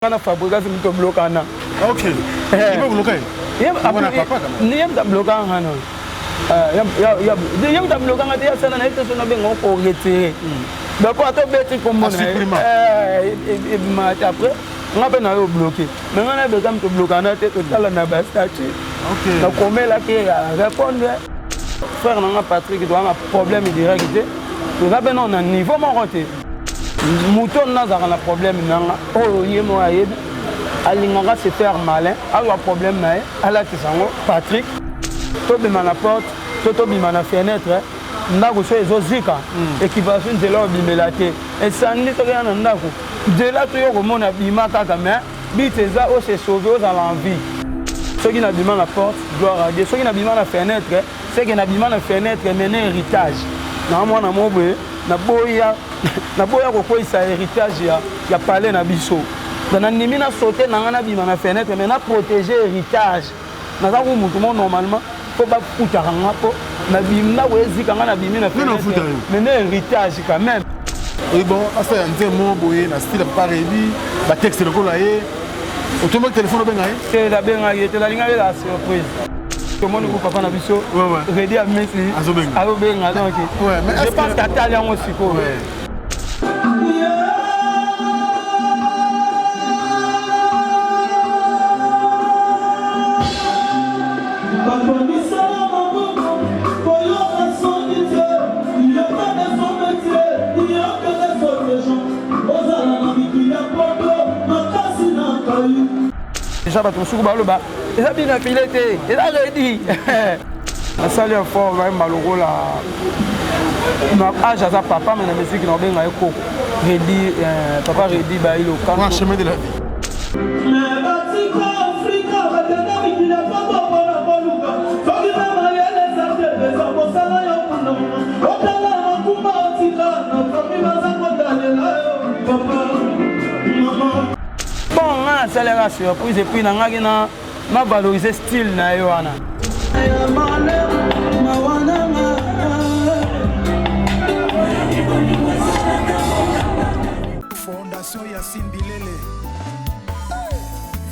On a fabriqué ce bloqué. Ok. Il va bloquer. Il y a un bloqué. Il y a un bloqué. Il y a un bloqué. On a bien bloqué. Mais on a besoin de bloquer. On a total na statut. Ok. Donc on met là qui répondre. Frère, on a Patrick qui doit avoir un problème direct. Nous avons un niveau monté. Mouton n'a pas de problème. Oh, il y a se faire malin. Alors problème à la Patrick. Tobi ma la porte, tobi ma la fenêtre. Ndaku so ezozika équipation de l'or bimelate et ça n'est rien ndaku de là to yo komona bima kaka mais biteza o se sauver aux l'envie ceux qui n'abîment la porte gloire à Dieu ceux qui n'abîment la fenêtre ceux qui n'abîment la fenêtre mener héritage na mwana mobwe na boya ko koisa héritage ya parler na biso na nimi na sauter na ngana bima na fenêtre mais na protéger héritage na za ko mutu normalement faut pas puta rangapo na bimna wezi kanga na bimina fenêtre mais na héritage quand même. Oui bon, ça c'est un mot boyé na style pas rédi, ba texte le colaye. Automatiquement téléphone benga c'est la benga était la ligne la surprise. Tout le monde ko papa na biso. Ouais. Ready à Messi. Azobenga. Azobenga donc. Ouais, mais je pense qu'Italien aussi quoi. Ouais. Déjà, tu suis baloba. Et ça bien fileté. Et là, j'ai dit. La salle est fort, malheureux là. Âge à sa papa, mais la musique n'a bien écho. Rédi, papa Rédi, bah il est au camp. Un chemin de la vie. Ça la surprise et puis na valoriser style na yoana Fondation Yacine Bilele.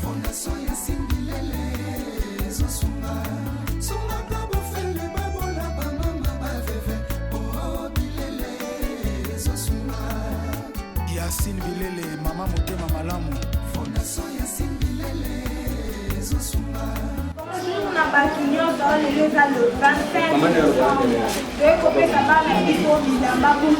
Fondation Yacine Bilele. Zosunga sunga kabo fele babola ba mama ba veve oh Bilele zosunga Yacine Bilele mama motema malamu. Fondation Yacine Bilele zosunga. On a bâti le 25 décembre. De couper sa barre et il faut qu'il a pas pour le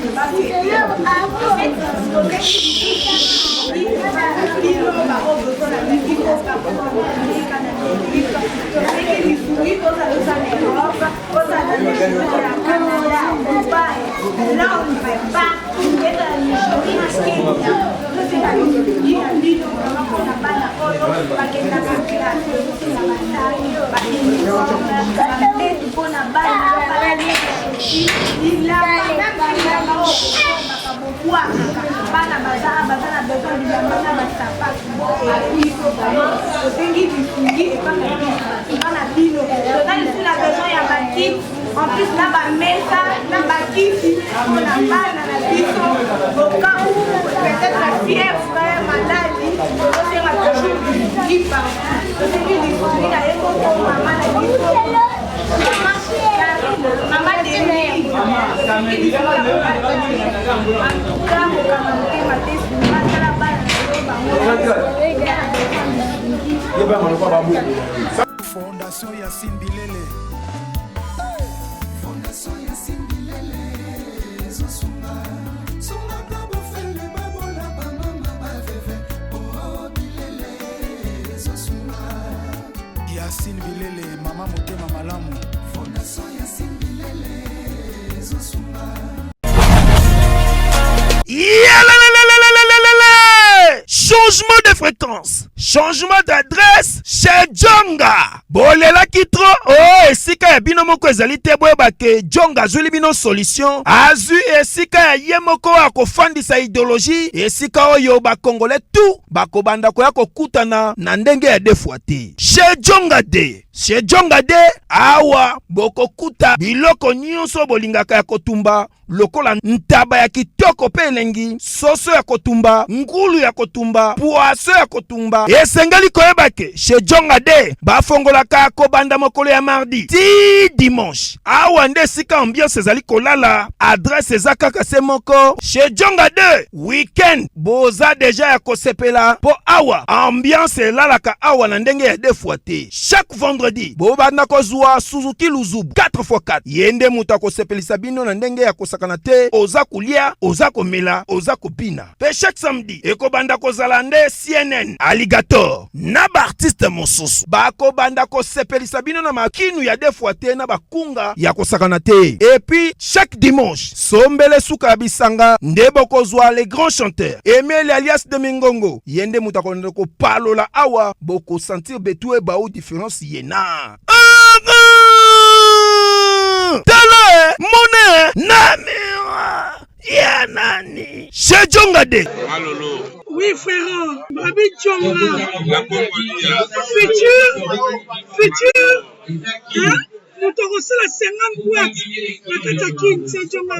en plus, là, on a au cas où peut-être la fièvre serait maladie, c'est ma toujours qui parle. C'est ce qui dit maman Fondation Yacine Bilele. Fondation Yacine Bilele. Zosunga sunga kabo fele babola ba mama ba veve oh Bilele zosunga Yacine Bilele mama motema malamu. Fondation Yacine Bilele zosunga. Changement de fréquence, changement d'adresse chez Djonga. Bolela kitro, oh, esika ya bino moko ezali te boyeba ke Djonga azuli bino solution. Azu esika ya ye moko akofandisa idéologie, esika oyo ba Congolais tout bakobanda koya kokutana na ndenge ya defwa te. Chez Djonga de chez Djonga de awa bokokuta biloko nyonso bolingaka ya kotumba lokola ntaba ya kitoko pe elengi, soso ya kotumba, ngulu ya kotumba, poaso ya kotumba. Esengeli koyeba ke chez Djonga de bafongolaka kobanda mokolo ya mardi ti dimanche. Awa nde sika ambiance ezali kolala, adresse eza kaka se moko. Chez Djonga de weekend boza deja ya kosepela po awa ambiance elalaka awa na ndenge ya defwa te. Chaque vendredi bobanda kozwa Suzuki Luzubu 4x4 yende mutu akosepelisa bino na ndenge ya kosakana te, oza kulia, oza komela, oza kopina. Pe chaque samedi ekobanda kozala nde CNN Alligator na ba artiste mosusu bakobanda kosepelisa bino na makinu ya defwa te na bakunga ya kosakana te. Et puis chaque dimanche sombele suka bisanga nde bokozwa les grands chanteurs Emile alias de Mingongo yende mutu akonde ko palola awa boko sentir betue ba ou différence yena. Tele mone namira ya nani chez Djonga de. Oui frère, Babi Djonga. Futur. Hein? Nous te recevons la 50 boîtes. La Katakin, c'est Djonga.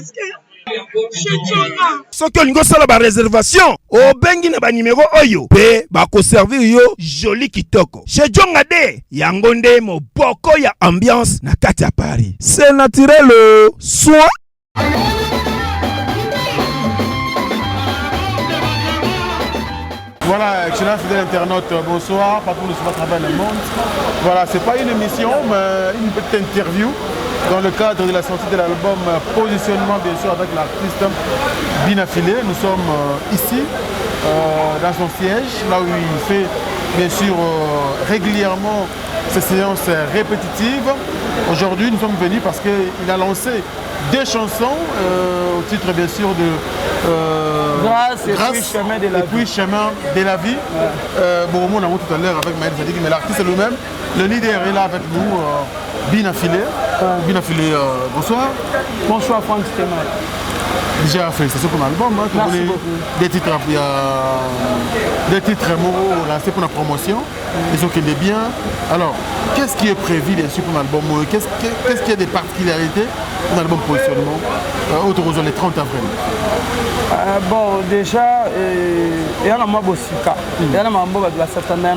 Soki olingo sala ba réservation obengi na ba numéro oyo pe bako servir yo joli kitoko. Chez Djonga de yango nde moboko ya ambiance na kati ya Paris. C'est naturel soit. Voilà, excellent fidèle internaute, bonsoir, partout où nous sommes à travers le monde. Voilà, c'est pas une émission, mais une petite interview dans le cadre de la sortie de l'album Positionnement, bien sûr, avec l'artiste Binafilé. Nous sommes ici, dans son siège, là où il fait, bien sûr, régulièrement ces séances répétitives. Aujourd'hui, nous sommes venus parce qu'il a lancé des chansons au titre, bien sûr, de Grâce et puis Chemin de la vie. Chemin de la vie. Bon, on a vu tout à l'heure avec Maël Zadig, mais l'artiste lui-même, le leader est là avec nous, Binafilé. Binafilé, bonsoir. Bonsoir Franck Stéman. Déjà félicitations pour l'album. Merci beaucoup. Des titres, il y a des titres moraux lancés pour la promotion. Ils sont qu'il est bien. Alors, qu'est-ce qui est prévu bien sûr pour l'album? Qu'est-ce qu'il y a des particularités pour l'album Positionnement autour les 30 avril? Bon, déjà, il y a un peu de sika. Il y a un peu de la satana.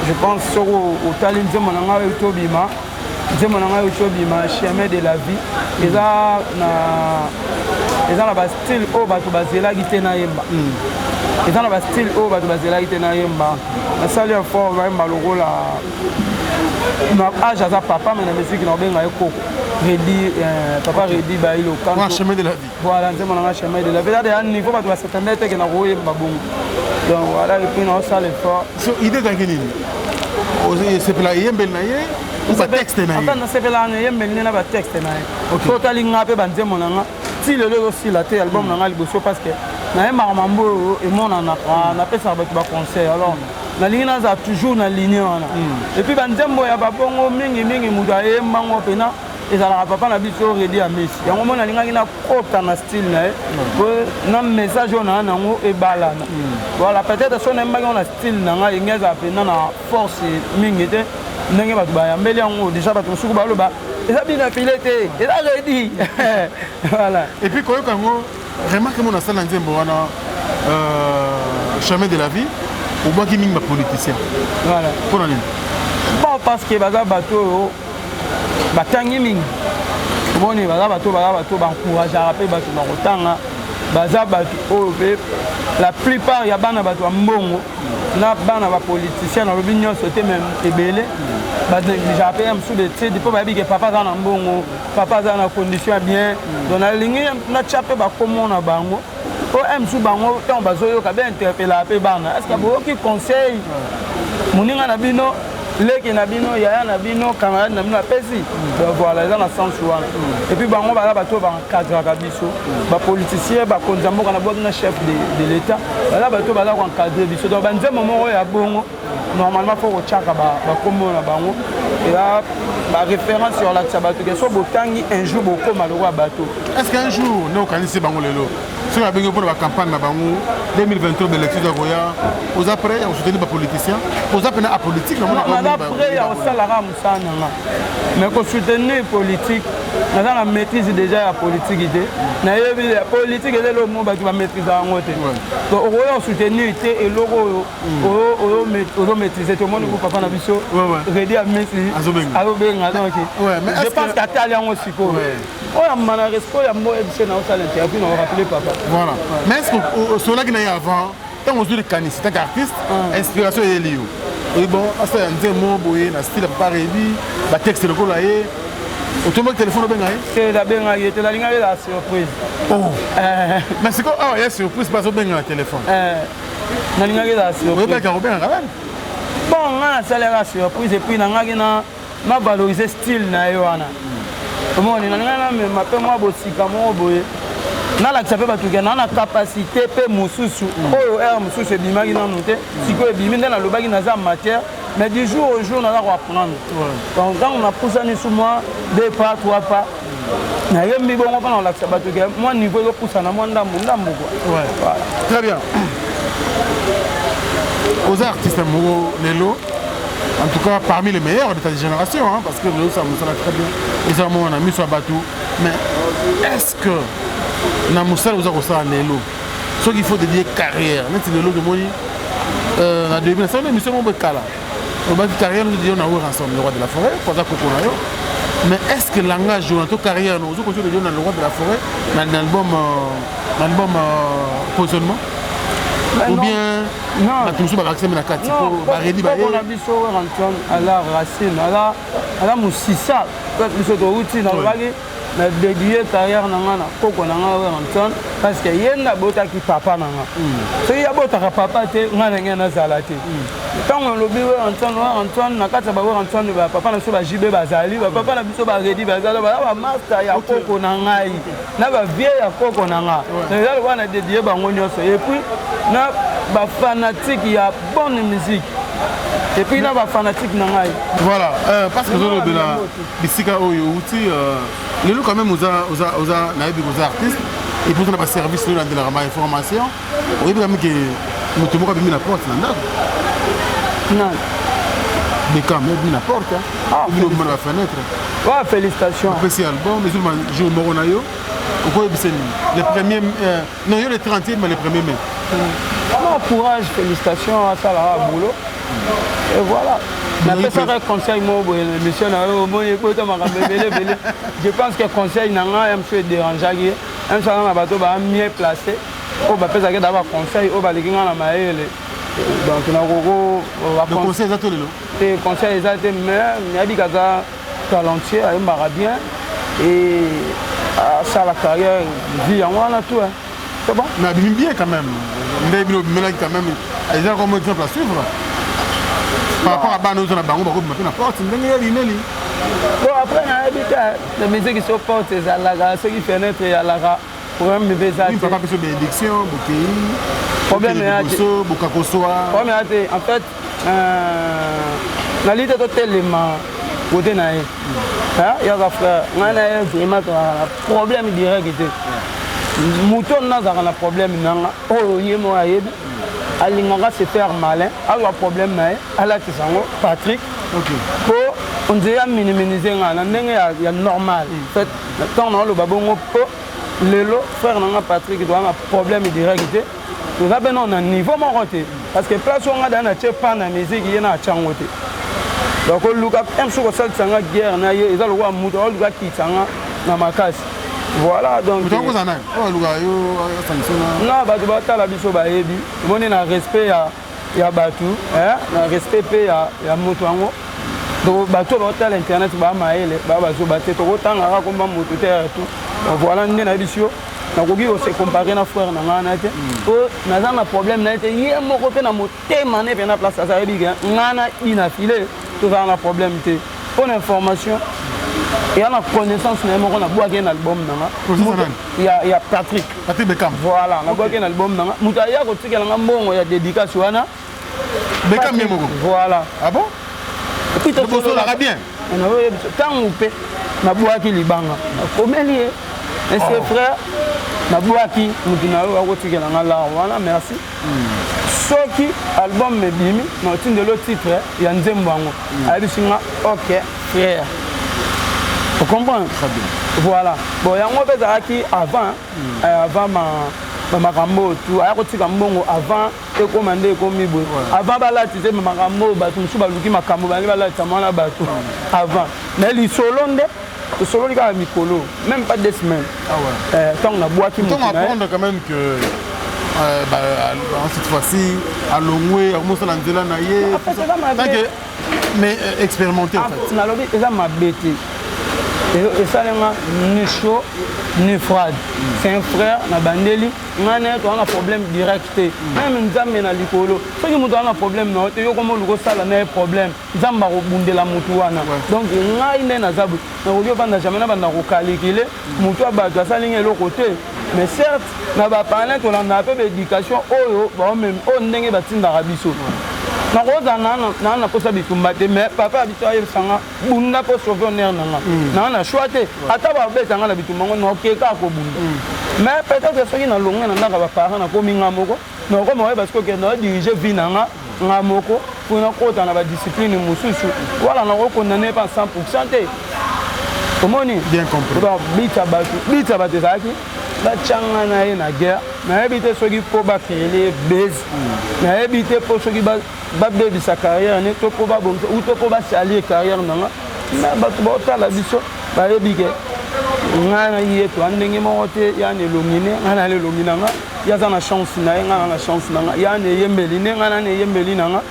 Je pense que au talent de mon anga utobima, chemin de la vie. Et là, na style au bateau basela qui na yemba. Et dans le style au bateau basela qui na yemba. Na salut fort vraiment malheureux là. Na âge à papa mais la musique na benga yoko. Redi papa Redi ba ilo kanto. Chemin de la vie. Voilà, c'est mon chemin de la vie. Là, il niveau bateau s'attendait que na royemba bon. Donc voilà, et puis on sale fort. So idée d'angéline. C'est pour la yemba naie. Ou texte naie. Attends, c'est pour la yemba na ba texte naie. Total ngape banze monanga. Si le aussi la té album nanga liboso parce que na mambo et mon na fait ça avec ba concert. Alors na ligne na toujours na ligne wana. Et puis banzembo ya babongo mingi muda e mango pena ezala papa na biso Redi a Messi. Yango mona linga na kota na style na na message on na ngo e balana. Voilà peut-être son emba na style nanga ingeza pena na force mingi te ndenge ba ba yambeli yango déjà ba tosuku ba loba. Et ça bien affilé, et là Redi. Voilà. Et puis quand on remarque mon assaut dans chemin de la vie, au moins qu'il n'y a pas politicien. Voilà. Pour aller. Bon parce que baza bateau, batangi mingi. Bon ni baza bateau encourage à rappeler bateau dans autant baza bateau. La plupart y a bana bateau mbongo. Na bana ba politicien na l'opinion sauter même ebele. J'appelle un sous de tête, il faut que papa dans un bon, papa dans une condition bien. Dans la ligne, on a chapé comme on a bango. Pour un sous bango, on va jouer au cabin interpeller la pébana. Est-ce qu'il y a beaucoup qui conseillent? Moninga Nabino, Leki Nabino, Yaya Nabino, camarade Nabino, Pessi. Voilà, ils ont la sens souvent. Et puis bango va là-bas, on va encadrer la biso. Les politiciens, les condamnés, on a besoin d'un chef de l'État. Là-bas, on va encadrer biso. Donc, dans un moment où il y a bon. Normalement, il faut que chaka bango et là, la référence sur la Tsabato, que soit Botangi un jour beaucoup malheureux à bateau. Est-ce qu'un jour, nous connaissons Bango Lelo? sur la campagne 2023 de l'élection de Goya, aux après, on soutient les politiciens, aux après, la politique, après, il y a aussi la mais qu'on soutenir les politiques, on a la maîtrise déjà la politique. La politique est le mot qui va maîtriser en côté. Donc, on soutenir et l'euro, on maîtriser tout le monde, pour papa Nabiso, ready à maîtriser. Je pense qu'à Talian aussi. Oh, il y a un respect, il y a un mot édition dans l'interview, on va rappeler papa. Voilà. Mais est-ce que ceux-là qui n'avaient avant, quand on dit le canis, c'est un artiste, inspiration est liée. Et bon, c'est un mot, un style pas réduit, le texte le colayer. Autrement, le téléphone est bien. C'est la bien, il était la ligne de la surprise. Oh! Mais c'est quoi? Ah, il y a surprise, pas bien le téléphone. La ligne de la surprise. Oui, mais quand on bien, bon, on a la surprise et puis on a valorisé le style. Moi, je suis na la tsape batuke na capacité pe mususu oyo er mususu ebimaki na note siko ebimi nde na lobaki naza matière mais du jour au jour naza ko apprendre donc quand on a poussé ni sous moi 2 pas 3 pas na yembi bongo pa na la tsape batuke moi niveau ko poussa na moi ndambo quoi voilà très bien aux artistes Moro Lelo en tout cas parmi les meilleurs de ta génération hein, parce que Lelo ça me très bien et ça on a mis sur Batou mais est-ce que na musala uza kosala lelo ce qu'il faut dédier carrière neti lelo de moni na début ça une émission mon kala on va dire carrière nous disons na ouvrir ensemble le roi de la forêt pour ça koko na yo mais est-ce que langage joue en carrière nous continue de dire dans le roi de la forêt dans l'album positionnement ou bien non tout ça va accéder na kati pour baredi ba on a biso Antoine à la racine à la musisa biso to uti na lobaki na dédié carrière nanga na koko nanga Antoine parce que yenda bota ki papa nanga so ya bota ka papa te ngana ngena zalate tant on lobi Antoine na kata ba Antoine ba papa na so ba jibe bazali ba papa na biso ba redi bazali ba master ya koko nanga na ba vie ya koko nanga na yalo wana dédié bango nyonso et puis na ba fanatique ya bonne musique et puis là va fanatique nangai voilà parce que zo de la bisika oyo uti lelo quand même oza nayebi aux artistes et pour na service là de la information oui bien que moto moko bimi na porte na ndako non mais quand même na porte ah bino bima na fenêtre ouais félicitations petit album les jours jour moko na yo ko ebiseni le premier non yo le 30e mais le 1er mai courage félicitations à ça là boulot et voilà un conseil monsieur je pense que conseil nanga me déranger un salon à bateau va mieux placé au va faire d'avoir conseil au va les na maele donc na gogo le conseil ça tout le conseil ça mais il y a des talentueux il m'a bien et ça la carrière vie en voilà tout c'est bon mais bien quand même mais quand même ils ont comme exemple à suivre par rapport à Bano dans la banque na porte bon après on a habité les musiques qui sont portes à la ceux qui fenêtre à la problème me fait ça il papa besoin bénédiction bouquet problème est bokakosoa problème est en fait la liste totalement côté na hein il y a des frères on a vraiment problème direct mouton n'a pas problème nanga oh yemo ayebi alinganga se faire malin alors problème na ala tisango Patrick ko on dirait minimiser ngana ndenge ya normal fait tant na lo babongo po lelo frère nanga Patrick doit un problème direct tu vas ben on a niveau mon côté parce que place on a dans na chepa na musique yena changote donc luka même sur ça sanga guerre na ye ezalo wa muto luka kitanga na makasi voilà donc vous en avez oh luka yo non ba tu la biso ba yebi moni na respect ya batu na respect pe ya muto ango donc batu ba ta l'internet ba maele ba zo baté to tanga ka komba muto te tout voilà ndé na biso na kogi o se comparer na frère na ngana te o na za na problème na te ye moko pe na motema ne pe na place ça yebi ngana ina filé to va na problème te pour information et on a connaissance na moko na boaké un album nanga il y a Patrick Beckham voilà na boaké un album nanga muta ya ko tikela nga mbongo ya dédicace wana Beckham moko voilà ah bon et puis to la bien on a tant ou pe na boaké libanga komeli et ses frères nabwaki mutu na yo akotikela nga la wana merci soki album mebimi na otindelo titre ya nzembo yango ayebisi nga ok frère vous comprenez très bien voilà bon yango mpe ezalaki avant makambo tu aya kotika mbongo avant ekoma nde ekomi boye avant balatisa makambo bato mosusu baluki makambo balingi balatisa mwana bato avant mais lisolo nde tosololi kaka mikolo même pas 2 semaines ntango nabwaki mutu apprendre quand même que cette fois-ci à Longwe akomosala nzela na ye mais expérimenté en fait nalobi eza mabe te esalenga ni chaud ni froide c'est un frère na bandeli nga na ye toanga problème direct te même nzambe na likolo soki moto anga problème na yo te yo koma oluka osala na ye problème nzambe akobundela motu wana donc ngai nde naza boye nakoki obanda jamais nabanda kokalikile motu ya bato asalingi eloko te mais certes na baparlin tolandaka mpe baéducation oyo oyo ndenge batindaka biso nakoza naa naposa bitumba te mais papa ya biso ayebisanga bunda mpo sauve honneur nanga naa na choix te ata babetanga na bitumba ngo nakokeka akobunda mais peut-être soki nalonge na ndaka baparent nakomi nga moko nakoma oyeba soki okende naodirige vie nanga nga moko mpo nakota na badiscipline mosusu wala nakokondane pa 100% te omoni bitsa bato ezalaki batianga na ye na guerre nayebi te soki mpo bakreele base nayebi te mpo soki babebisa carrière ne to mpo babomisa ou to mpo basalie carrière nanga mais bato baotala biso bayebi ke ngai na ye to andenge moko te yana elongi ne ngai na elongi nanga ye aza na chance na ye ngai na chance nanga yana eyembeli ne ngai na eyembeli nanga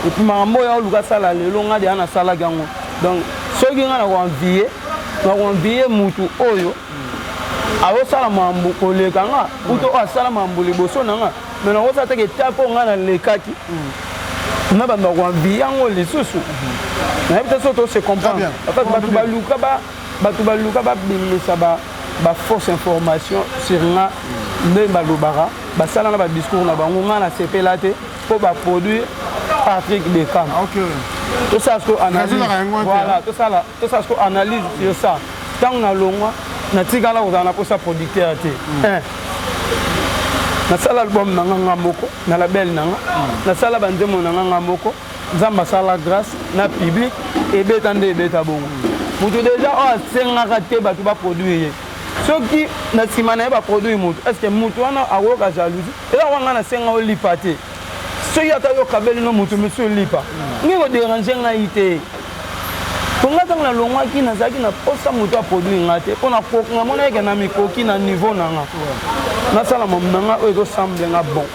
epuis makambo oyo oluka sala lelo ngai deya nasalaki yango donc soki ngai nakoanvie mutu oyo aosala mambo koleka nga uto asala mambo liboso na nga me nakosala teke ta mpo nga nalekaki na banda koanvie yango lisusu nayebi te so tose comprendre bato baluka babimisa baforce information sur nga nde balobaka basala na badiscours na bango nga nasepela te mpo baproduire Patrick Bekam tosala siko analyse sur ça ntango nalongwa natikala kozala na posa producteur te nasala album nanga nga moko na label nanga nasala banzembo nanga nga moko nzambe asala grâce na public ebeta nde ebeta bongo moto deja oyo asengaka te bato baproduire ye soki na nsima na ye baproduire moto estce moto wana akoyoka jalousie eza wanga nasenga olipa te soki ata yokabeli no moto mosu olipa nge koderange ngai te ponga ntango nalongwaki nazalaki na posa moto aproduire nga te mpo nakokinga mona yeke na mikoki na niveau nanga nasala mamu nanga oyo ezosemble nga bon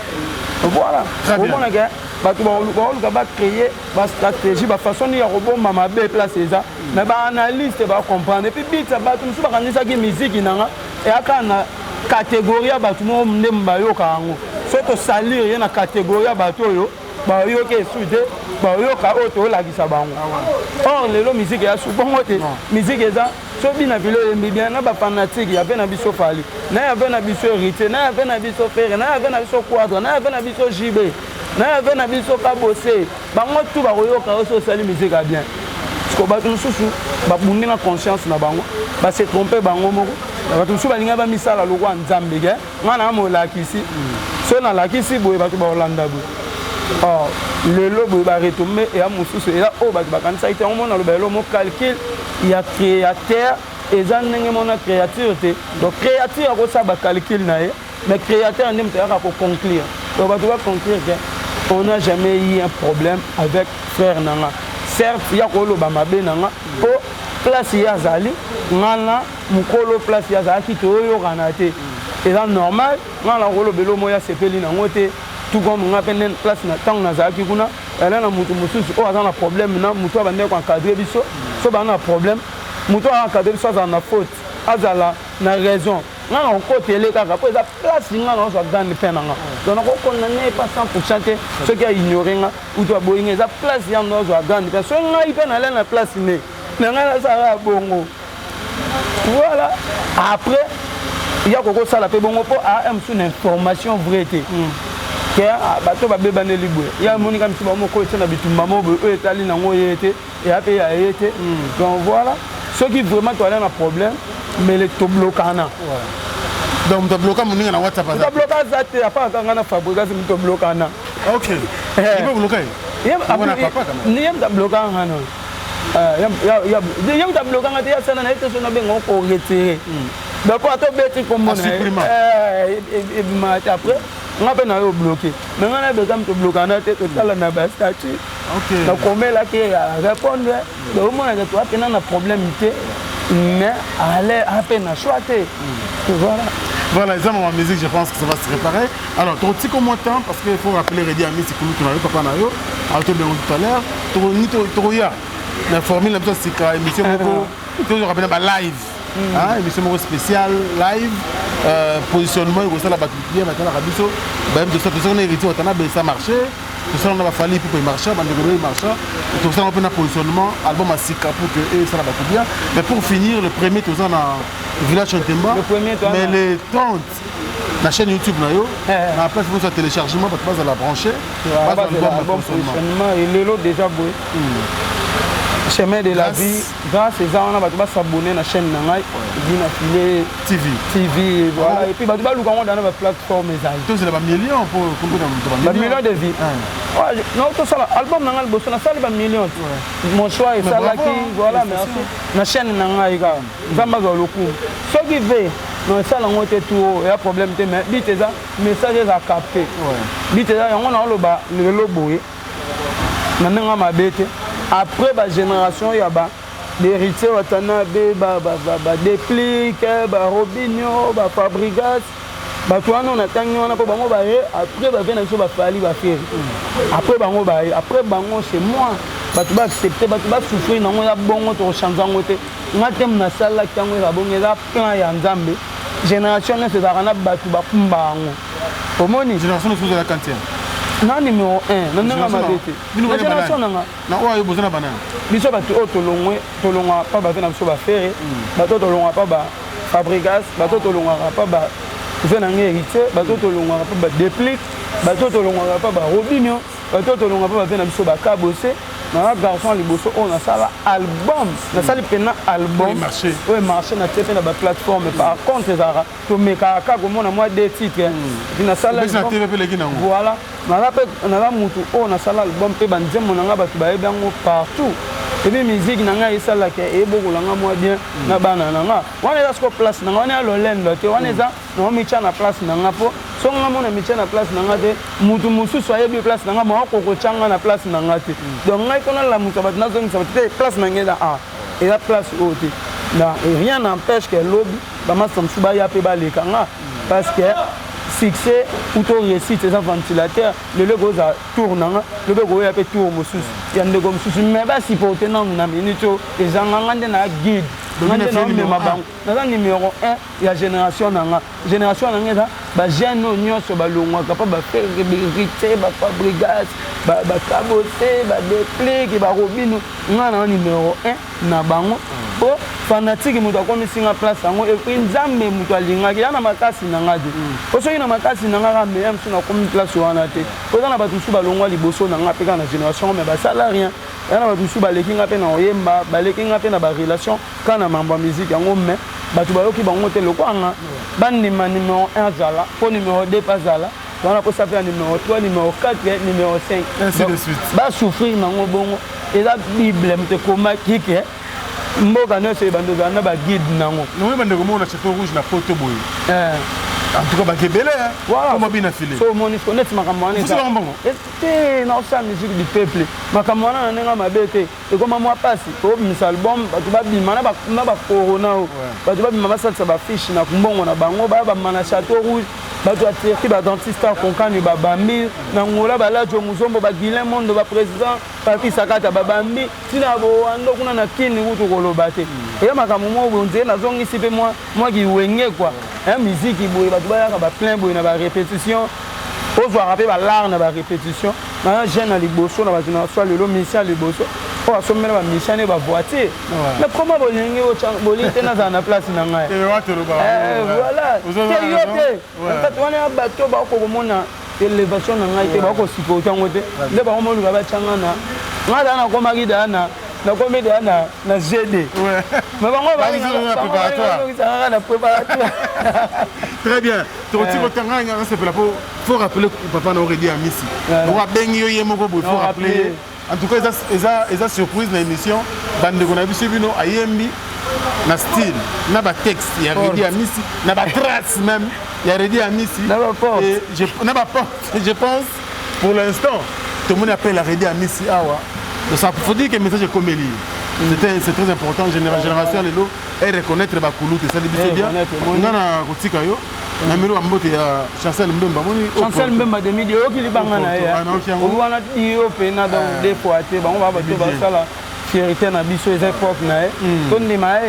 voilà omonake bato baoluka bacreye bastratégie bafaçon nini ya kobomba mabe place eza me baanalyste bacomprendre epuis bitsa bato mosusu bakanisaki miziki nanga eyaka na katégorie ya bato moko ndembo bayoka yango so tosalire ye na katégorie ya bato oyo bayoka esu te bayoka oyo toolakisa bango or lelo miziki ya su bongo te miziki eza so bina vilo oyembi bien na bafanatike yave na biso fali na yave na biso héritier na yave na biso fere na yave na biso quadre na yave na biso jibe na yave na biso kabose bango tu bakoyoka oyo so osali miziki ya bien parceke bato mosusu babundi na conscience na bango base trompe bango moko bato mosusu balinga bamisala lokwa nzambe ke nga na molakisi so nalakisi boye bato baolanda boye or lelo boye baretombe eya mosusu eza oyo bato bakanisaki te omona loba elo mo calcul ya créateur eza ndenge mona créature te donc créature akosala bacalcul na ye mais créateur nde moto ayaka koconclure donc bato baconclure ke on n'a jamais eu un problème avec frère nanga certes ya koloba mabe nanga mpo place ye azali nga na mokolo place ye azalaki toyokana te eza normal nga na kolobela omo ya sepeli nango te tout comme nga mpe nde place na ntango nazalaki kuna ele na motu mosusu oyo aza na problème na motu abandeki koencadre biso so baa na problème motu aencadre biso azala na faute azala na raison nga na kokotele kaka mpo eza place nga na ozwa gane mpe nanga donc nakokondane pa 100% te soki aignore nga utu aboyi nga eza place yango na ozwa gane mpe so ngai mpe nale na place ne na ngai nasala ya bongo voilà après ya kokosala mpe bongo mpo mosu na information vrai te ke bato babebandeli boye ya monika misi bamoko ete na bitumba mo boye oyo etali nango ye te eya mpe ya ye te donc voilà soki vraiment toale na problème mais le toblokana Donc tu as bloqué mon numéro WhatsApp. Tu as bloqué ça, tu n'as pas encore un fabriqué, tu as bloqué. Ok. Tu peux bloquer. Il y a bloqué. Il y a bloqué. Après, on a bloqué. Mais on a besoin de bloquer. On a un statut. Donc, on met là qui répond. Donc, on a un problème. Mais allez à peine à choisir. Voilà. Voilà, les hommes en musique, je pense que ça va se réparer. Alors, tu as un petit temps parce qu'il faut rappeler Redi Ami, c'est que nous avons pas nayo. Alors, tout à l'heure, tu as la formule, c'est une émission toujours rappelé live. Émission spéciale, live, positionnement, il y a la batterie, maintenant la rabisso, même de sorte que on a hérité, on a ça marché. Tout ça, on a fallu pour qu'il marche, il marche. Tout ça, on a un positionnement, album à Sika pour que ça va bien. Mais pour finir, le premier, tout ça, on a Village Chantemba. Mais les 30, la chaîne YouTube, on a place pour le téléchargement, parce que la brancher. Album positionnement, il est déjà beau. Chemin de la vie, grâce à ça, on va s'abonner à la chaîne Nangai, TV, voilà. Et puis, on va dans la plateforme. Tout c'est millions pour millions de vies. Non, tout ça, l'album Nangai, on a fait des millions. Mon choix est ça, voilà, merci. La chaîne Nangai, ce qui veut, non, ça, on a tout, il y a un problème, mais vite, ça, message à capter. Vite, on a le lobo, maintenant, on a bête. Après la génération, il y a des héritiers, des pliques, des robinho, des fabrigas. Après, on a après, c'est moi. Tu vas accepter, tu vas souffrir, tu vas bon, tu vas changer. On a thème na salle qui a bon, il y a plein de nzambe. Génération, c'est ça, on a battu, génération, c'est la quantième. Non, numéro 1, non, non, la génération, non, non, besoin de banane. Biso batu tolonga pas ba vena biso ba faire, bato tolonga pas ba fabrigas, bato tolonga pas ba vena héritier, bato tolonga pas ba déplique, bato tolonga pas ba robinho, bato tolonga pas ba vena biso ba kabosé. Na garçon liboso on a ça album, na ça pena album. Oui, marché na télé na ba plateforme. Par contre ça to meka ka comme on a moi des titres. Na ça voilà. Na la mutu on a ça album pe banzemo na ba ba ebango partout. Et puis musique nanga esala ke eboko langa moi bien na bana nanga. Wana est ce place nanga on est à l'olendo te wana za na micha na place nanga po. So nga mona micha na place nanga te mutu musu soye bi place nanga mo ko changa na place nanga te. Donc ngai kona la mutu bat na zone ça te place nanga da a. Et la place haute. Na rien n'empêche que lobby ba ma samsuba ya pe ba le kanga parce que succès ou ton récit c'est un ventilateur le logo ça tourne le logo ya pe tour mususu ya ndego mususu mais ba supporter na minute et zanganga na guide na numéro 1 ya génération nanga ça ba jeune nyonso ba longwa capable ba faire hérité ba fabrigas ba kabosé ba déplique ba robino ngana numéro 1 na bango po fanatique mutu akomisinga place yango et puis nzambe mutu alingaki yana makasi nanga de osoki na makasi nanga ka meilleur mutu na komi place wana te oza na bato su balongwa liboso nanga pe na génération mais basala rien yana bato su baleki nga pe na oyemba baleki nga pe na barelation kana mambo ya musique yango mais bato bayoki bango te lokwanga bandima numéro 1 zala po numéro 2 pas zala wana po ça fait numéro 3 numéro 4 numéro 5 ainsi de suite ba souffrir nango bongo eza bible mte koma kike mboka nyonso ebandeka na baguide nango noye bandeko mona chateau rouge na photo boye en tout cas bakebele comment bien affilé so moni connaît makambo wana ça mbongo este na sa musique du peuple makambo wana nenga mabete e koma mwa pasi ko misa album batu babima na ba corona batu babima basalisa ba fiche na kumbongo na bango ba mana chateau rouge bato atirki ba dentiste konkani ba bambi na ngola balajo muzombo ba Guilain Mondo ba président Papi Sakata ba bambi tina bo ando kuna na kini kutu koloba te e makambo mo bonze na zongi sipe moi ki wenge quoi musique boye bato ba yaka ba plein boye na ba répétition o voir rapper ba l'art na ba répétition na jeune à liboso na ba génération lelo mission liboso o asomela ba mission ne ba voiture mais comment bolenge o bolite na za na place na ngai voilà c'est yote quand on a bateau ba ko mona élévation na ngai te ba ko siko tango te le ba mo lu ba changa na ngada na ko magida na comédie na GD mais bango ba na préparatoire Très bien. Tu retires autant il faut rappeler que papa n'aurait dit à Missy. Il faut rappeler. En tout cas, ils ont surprise dans l'émission. Bande qu'on a vu suivi à Yembi, na style, na ba texte, il y a redit à Missy, na ba trace même, il y a redit à Missy. Na ba porte. Je pense, pour l'instant, tout le monde appelle à redit à Missy. Il faut dire que le message est comme Eli. C'est très important, génération Lelo, et reconnaître les couloutes. Ça dit bien. On a Kotika yo. Namiro ambote ya Chancel Mbemba. Chancel Mbemba de midi o kili bangana ya. On wana dio pena dans des fois te ba on va bato ba sala fierté na biso les époques na to ndima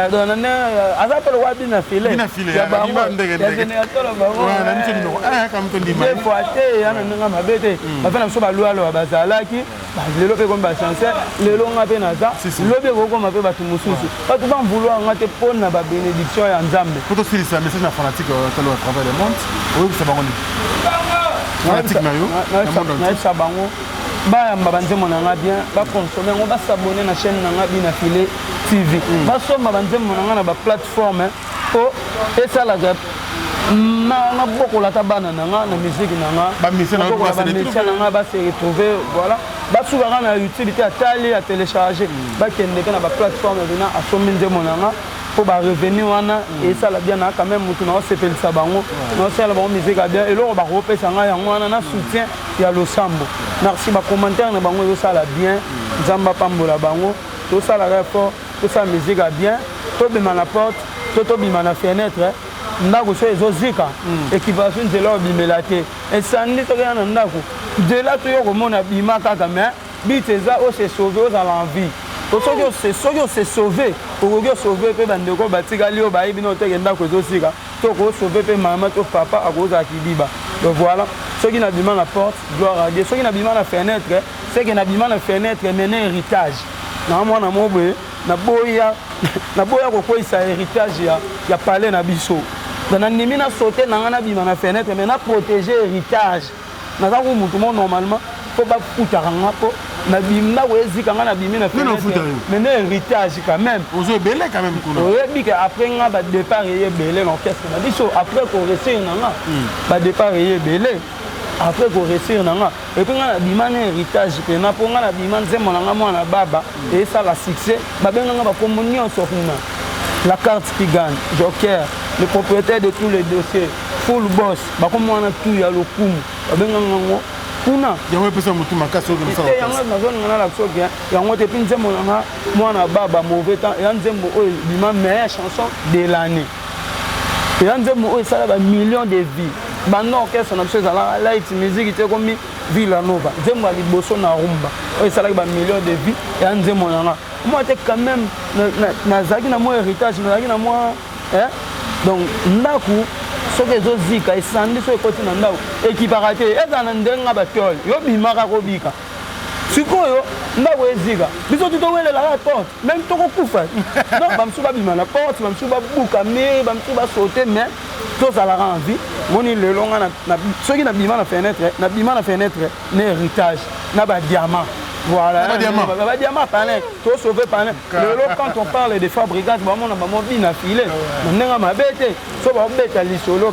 donc na azapelo wa bina file ya ba ya générateur ba na miso numéro 1 comme to ndima des fois te ya na nga mabete ba fana so ba lwa ba zalaki ba lelo pe comme ba Chancel lelo nga pe na za lobe ko comme pe ba tumususu ba tu ban vouloir nga te pona ba bénédiction ya nzambe pour aussi ça message na fanatique talo à travers le monde oui ça va on fanatique na yo na ça bango bayamba banzembo na nga bien baconsommer ngo basabone na chaîne na nga bina file TV basomba banzembo na nga na baplateforme po esalaka na bokola ta bana na nga na musique na nga bamisia na nga base retrouver voilà basubaka na YouTube te atali à télécharger bakendeke na baplateforme bina asombi nzembo na nga pour ba revenir wana et ça la bien na quand même mutu na sepelisa bango na sala bango musique bien et là ba repesa nga yango wana na soutien ya losambo merci ba commentaire na bango yo sala bien nzamba pambola bango to sala rapport to sa musique bien to bima na porte to bima na fenêtre ndako so ezozika équipation de l'or bimelate et ça ndi to yana ndako de là to yo komona bima kaka mais biteza o se sauver aux l'envie soki osesauve okoki osauve mpe bandeko batikali oyo bayebi na oteke ndako ezosika to okosauve mpe mama to papa akozala kibiba donc voilà soki nabima na porte gloire à Dieu soki nabima na fenêtre seke nabima na fenêtre mena héritage na mwana mo boye naboya kokweyisa héritage ya palais na biso donc nandimi na saute nanga nabima na fenêtre mais na protéger héritage naza ko mutu mo normalement fo bafutaka nga po nabimna wezika nga nabimi na fenêtre mais na héritage quand même ozo belé quand même kuna oyebi que après nga ba départ eye belé l'orchestre na biso après ko réussir nanga ba départ eye belé après ko réussir nanga et puis nga nabima na héritage pe na po nga nabima nzembo nanga mwana baba et ça la succès ba benga nga ba communion sokuna la carte qui gagne joker le propriétaire de tous les dossiers full boss ba ko mwana tout ya lokumu ba benga nga kuna yango pesa mutu makasi oyo msala yango nazona na la soki yango te pinze monanga mwana baba mauvais temps ya nzembo oyo bima meilleure chanson de l'année ya nzembo oyo sala ba millions de vies banda orchestre na biso ezala light musique te komi Villanova nzembo ya liboso na rumba oyo esalaki ba millions de vies ya nzembo nanga moi te quand même nazalaki na mwa héritage nazalaki na mwa donc ndako soki ezozika esandi so ekoti na ndako ekipaka te ezala na ndenge nga batole yo bimaka kobika sikoyo ndako ezika biso titowelela porte même tokokufa donc bamisusu babima na porte bamisusu babuka mire bamisusu basaute mais tozalaka en vie moni lelo nga soki nabima na fenêtre na héritage na badiamant. Voilà, un diamant panel, tout sauvé panel. Quand on parle de Fabregas, on a bien affilé. On a ma bête, sauf un bête à l'isolo.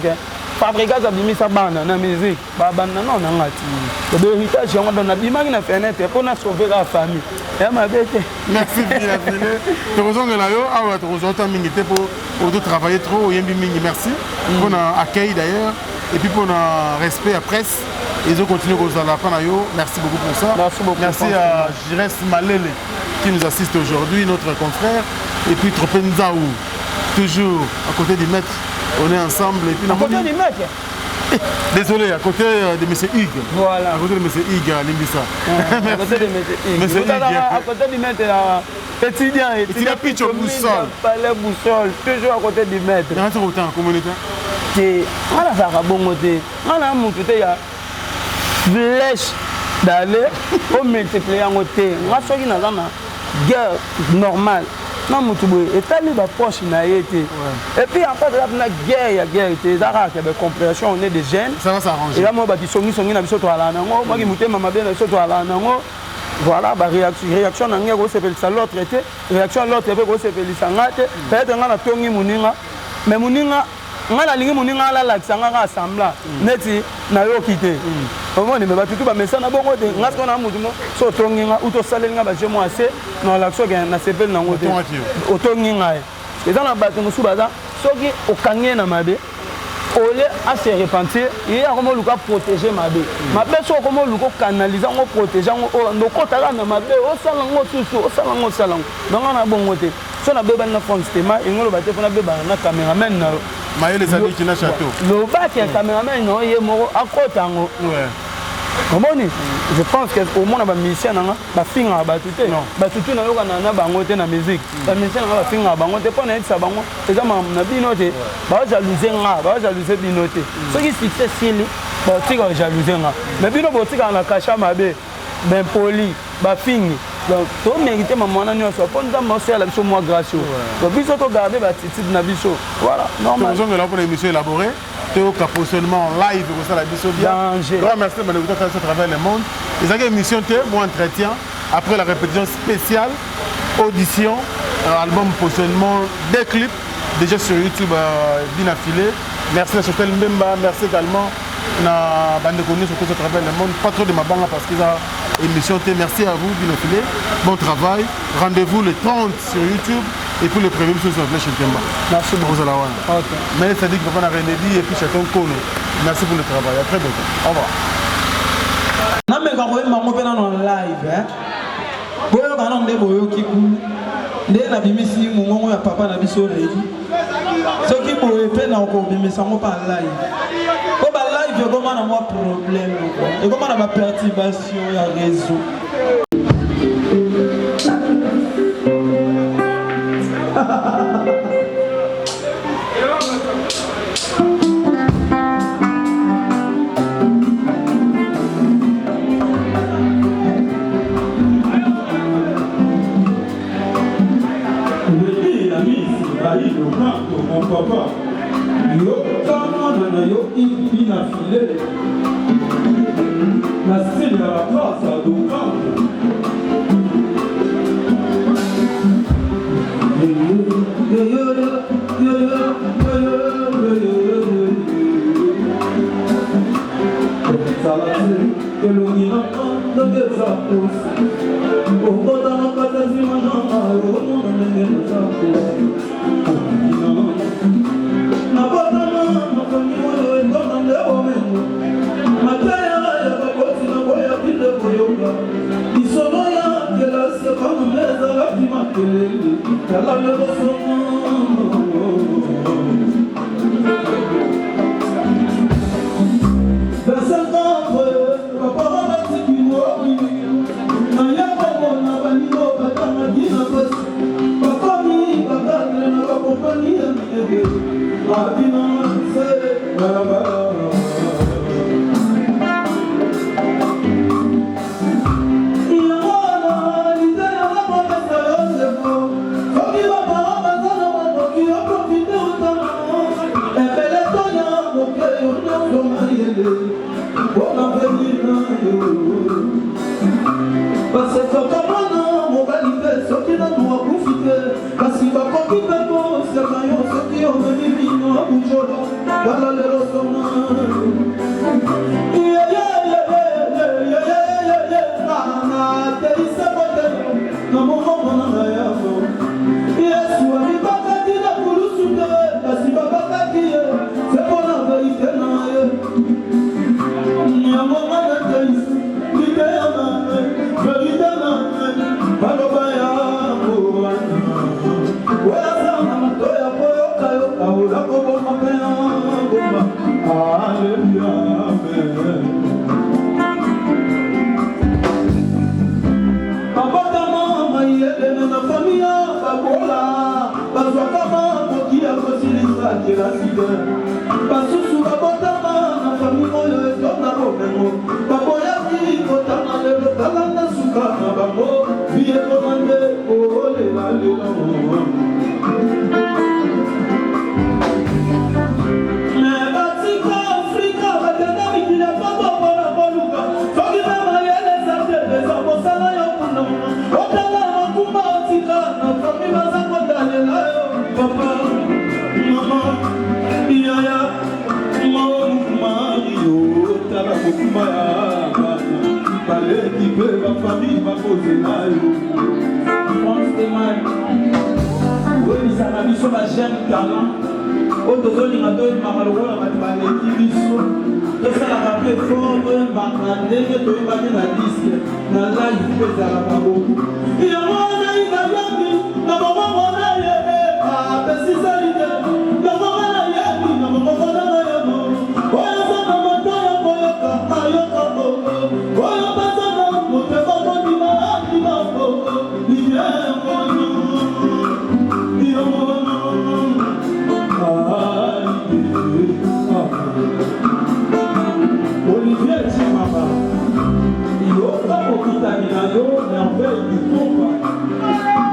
Fabregas a mis sa bande dans la musique. Non, on a de l'héritage, on a bien la fenêtre pour sauver la famille. Merci bien, tu rejoins là, tu rejoins pour travailler trop, merci pour l'accueil d'ailleurs, et puis pour le respect à la presse. Ils ont continué à la merci beaucoup pour ça. Merci beaucoup. Merci à Jires Malele qui nous assiste aujourd'hui, notre confrère. Et puis Tropenzaou, toujours à côté du maître. On est ensemble. Et puis, à côté du maître désolé, à côté de M. Hugues. Voilà. À côté de M. Hugues à Limbissa. À côté de M. Hugues. À côté du maître, étudiant. Il a pitch au boussole. Palais boussole, toujours à côté du maître. Il y a un autant communauté. Voilà, ça va bon côté. Voilà, mon côté, flèche d'aller au multiplier en côté. Moi, ce qui n'a pas guerre normale. Non, mon tout et t'as mis ma poche na été. Et puis après la guerre, il y a des compréhension, on est des jeunes. Ça va s'arranger. Et là, moi, je suis na biso to ala nango, moi qui muté mama bien biso to ala nango. Voilà, bah réaction na ngeko s'appelle ça l'autre traité. Réaction l'autre peut ko s'appelle ça ngate. Peut-être nga na tongi muninga. Mais muninga nga nalingi moninga alalakisa nga asambla neti nayoki te omoni me batutu bamesa na bongo te nga sikoyo na mutu mo so otongi nga ou tosaleli nga baje mo ase na olakisa oke na sepeli nango te otongi nga ye eza na bato mosusu baza soki okangi ye na mabe ole ase repentir ye akoma oluka protéger mabe mabe so okoma oluka okanalize yango protéger yango ndokotaka na mabe osala yango susu osala yango dongo na bongo te so nabebani na France tema engoloba te mpona bebana na cameraman na yo Maye les amis qui na château. lobaki ya cameraman no ye moko akota yango omoni je pense que au moins bamisien nanga bafingaka bato te bato tu nayokana na bango te na musique bamisien nanga bafingaka bango te mpo na yetisa bango eza mamu na bino te baojalouze nga baojalouze bino te soki succès sili baotikaka jalouze nga mais bino botikaka na kasha mabe bempoli bafingi donc tomérite mamwana nyonso mpo nzambe osala biso mwa gracio donc biso togarde batitude na biso voilà normal ozongela mpona émission élaborée toyoka positionnement en live ekosala biso bien grand merci de l'écouter à travers le monde ezalaki émission te mo entretien après la répétition spéciale audition album positionnement des clips déjà sur YouTube bien affilé merci à Sotel Mbemba merci également na bande connue surtout à travers le monde pas trop de ma banga parce que ça émission T merci à vous bien affilé bon travail rendez-vous le 30 sur YouTube et puis le premier sur Flash Kemba merci beaucoup mais ça dit que on a Renédi et puis chacun connaît merci pour le travail à très bientôt au revoir na me ka ko mbango pena no live boyo kana nde boyo kiku nde na bimisi mungongo ya papa na biso reji soki boye pena ko bimisa ngo pa live ko ba live yo koma na moi problème ko e koma na ba perturbation ya réseau mon papa, yo comment na yo il a filé la style à la place à Doucan Papa, maman,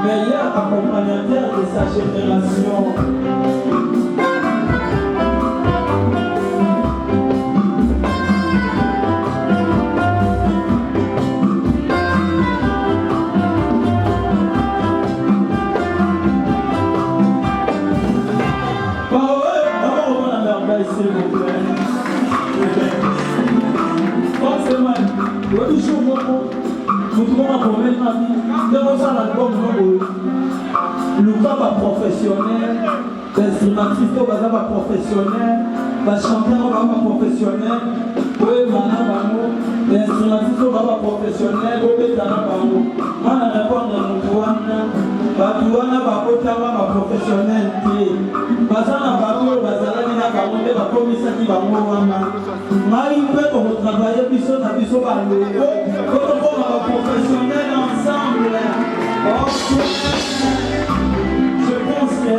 Meilleur accompagnateur de sa génération. Le pas professionnel, l'instrumentiste va professionnel, le chanteur va professionnel, l'instrumentiste va professionnel, on a répondu à Batouana va professionnel, Bazana Batou, Bazalani va commissaire qui va mourir. Maï peut travailler, Bissot, professionnel ensemble. Je pense que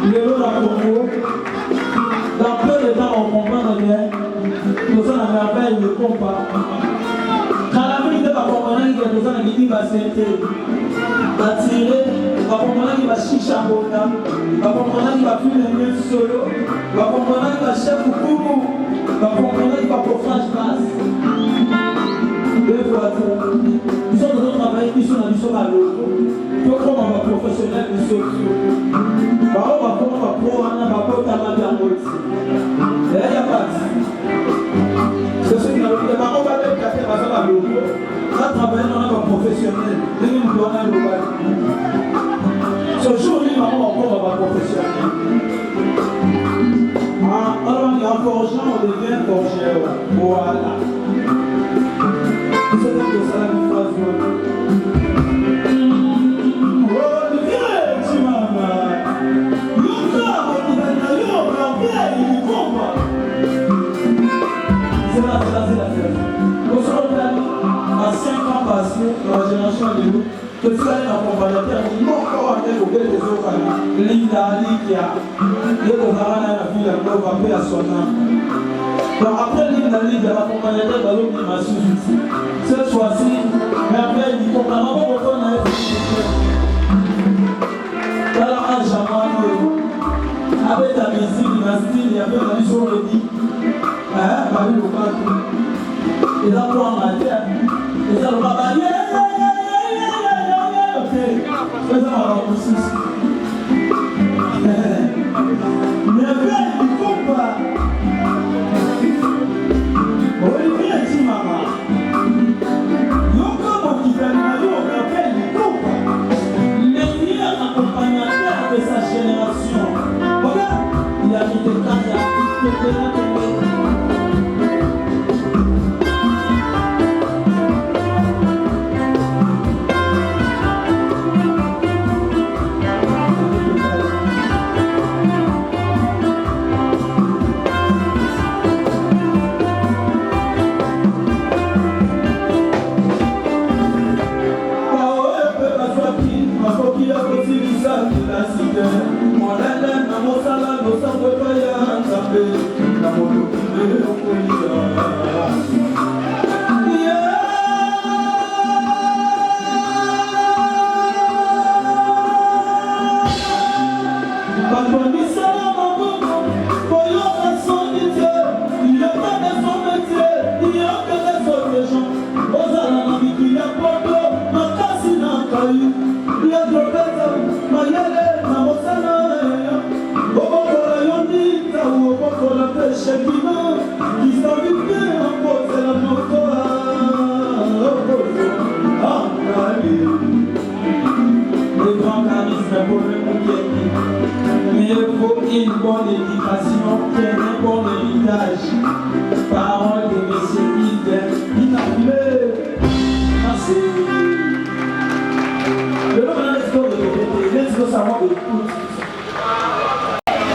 le lot à Congo, dans peu de temps, on comprend bien, nous sommes à merveille de compas. Quand la vie de la comprendre, il y a des gens qui va s'aider, va tirer, va comprendre qu'il va chicha boda, va comprendre qu'il va fumer un solo, va comprendre qu'il va chef ou kourou, va comprendre qu'il va pour flash basse. Deux fois, ils sont dans un travail, ils sont à l'eau. Tout comme on va professionnel, ils sont sur. On va pro, on va pas ta main dans l'autre. Et là, il n'y a pas de. C'est ce qu'il a dit. On va faire café, on va faire l'eau. Ça travaille dans un professionnel. Et nous, on a l'eau. Ce jour-là, on va professionnel. Alors, il y a un forgeant, on devient forgeur. Voilà. C'est donc ça la phrase. C'est la à 5 ans passés, dans la génération de nous, que tu allais dans mon accompagnateur, il m'a encore amené au bel des autres. Linda Ali qui a dit que Zarana a vu la mort, va payer à son âme. Donc après Linda Ali, il y a l'accompagnateur dans l'autre qui m'a suivi. Cette fois-ci, mais après il dit qu'on a encore retourné à dans la rage à moi, avec ta musique, la style, il y avait la vie sur le dit. Par le bac. Et là, pour en matière, et ça, le papa, ok. C'est ça, on va aussi. Mais après, il ne faut pas. Olivier dit, maman. Yoko, mon qui t'a dit, après, il ne faut pas. Meilleur accompagnateur de sa génération. Regarde, il a mis des cartes, il a mis des cartes. Qui une bonne éducation, qui est un bon héritage. Parole de M. Yves Binafilé. Merci. Le nom de let's go savoir de tout.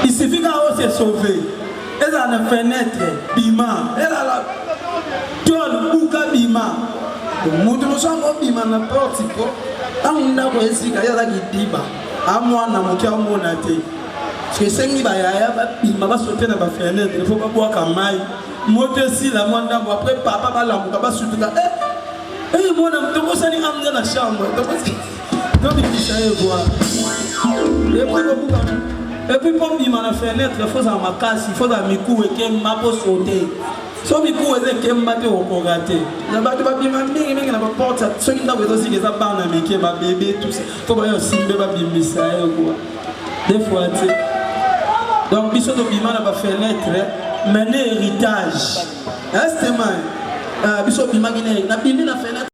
Il suffit qu'on se sauver. Elle a la fenêtre, bima. Elle a la toile, bouka bima. Mutu musango bima na porte ko. Amunda ko esika ya la gidiba. Amwa na mukia mona te. Parce que sengi ba ya ba bima ba sauter na ba fenêtre, il faut pas boire kamai. Moto si la mwanda après papa ba la muka ba sutuka. Moi je suis allé dans la chambre. Donc il s'est voir. Et puis comme il m'a fait fenêtre, il faut dans ma casse, il faut dans mes coups et qu'il m'a pas sauté. So mes coups et qu'il m'a été au raté. La batte va bien m'amener, mais il n'a pas porte. Ce qui n'a pas aussi que ça parle à mes qui ma bébé tout ça. Faut pas aussi bébé bien ça quoi. Des fois tu sais. Donc il sont au bima n'a pas fenêtre, mais l'héritage. Est-ce que moi biso bimagine na bimi na fenêtre.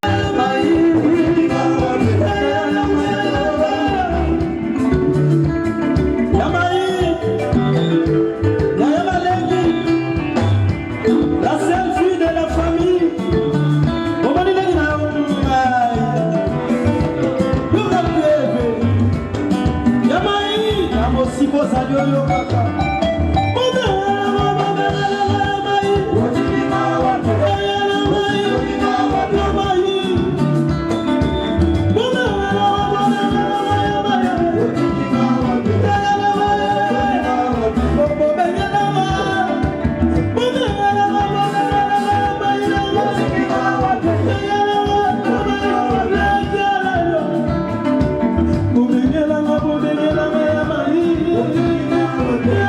Yeah.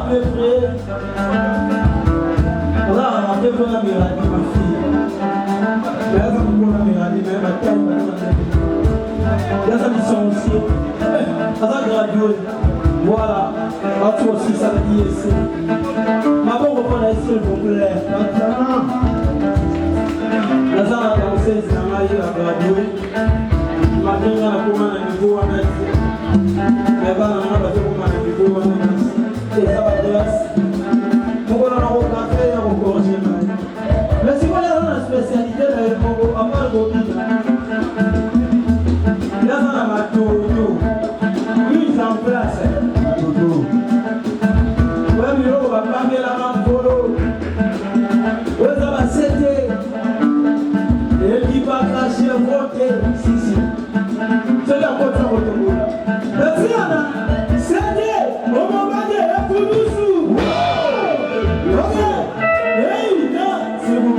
peu près. On a remarqué qu'on a mérité ma fille. Mais là, on a mérité même ma taille. Là, ça me sent aussi. Ça a gradué. Voilà. Là, tu aussi, ça veut dire ici. Ma bonne reconnaissance, s'il vous plaît. Là, ça a dansé, ça a gradué. Ma fille, on a commencé à niveau, on a dit. Mais bah, on a passé pour ma niveau, on a dit. Et ça va grâce. Pourquoi on a un café, on a encore jamais. Mais si vous avez une spécialité, on va pas le goûter. Là, ça a ma toto. Mise en place. Toto. Ouais, mais on va pas mettre la main pour l'eau. Ouais, ça va s'aider. Et qui va cracher, voter. Si. C'est la côte de votre boule. Merci, Anna. C'est au moment de la Koudousou. Ok. Hey, là, c'est bon.